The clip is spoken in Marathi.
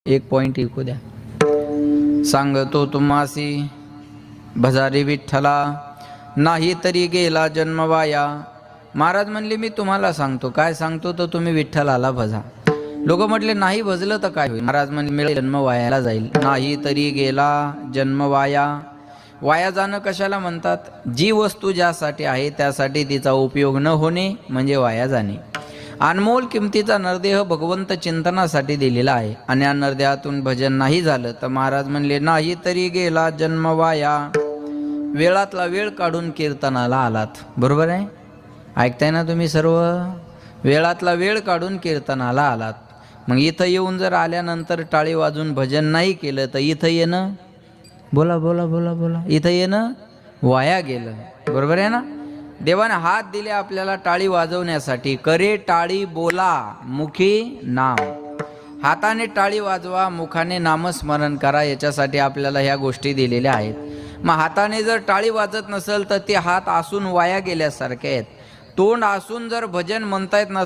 एक पॉइंट ऐकू द्या। सांगतो तुम्हासी भजारी विठ्ठला, नाही तरी गेला जन्म वाया। महाराज म्हणले मी तुम्हाला सांगतो, काय सांगतो तर तुम्ही विठ्ठलाला भजा। लोक म्हटले नाही भजलं तर काय होईल? महाराज म्हणले मिळेल जन्म वायाला जाईल। नाही तरी गेला जन्म वाया। वाया जाणं कशाला म्हणतात? जी वस्तू ज्यासाठी आहे त्यासाठी तिचा उपयोग न होणे म्हणजे वाया जाणे। अनमोल किमतीचा नरदेह भगवंत चिंतनासाठी दिलेला आहे आणि या नरदेहातून भजन नाही झालं तर महाराज म्हणले नाही तरी गेला जन्म वाया। वेळातला वेळ काढून कीर्तनाला आलात, बरोबर आहे? ऐकताय ना तुम्ही सर्व? वेळातला वेळ काढून कीर्तनाला आलात, मग इथं येऊन जर आल्यानंतर टाळी वाजून भजन नाही केलं तर इथं येणं, बोला बोला बोला बोला, इथं येणं वाया गेलं, बरोबर आहे ना? देवाने हात दिले आपल्याला टाळी वाजवण्यासाठी, करे टाळी बोला मुखी नाम। हाताने टाळी वाजवा, मुखाने नामस्मरण करा, याच्यासाठी आपल्याला ह्या गोष्टी दिलेल्या आहेत। मग हाताने जर टाळी वाजत नसेल तर ते हात आसून वाया गेल्यासारखे आहेत। तोंड आसून जर भजन म्हणता येत नसेल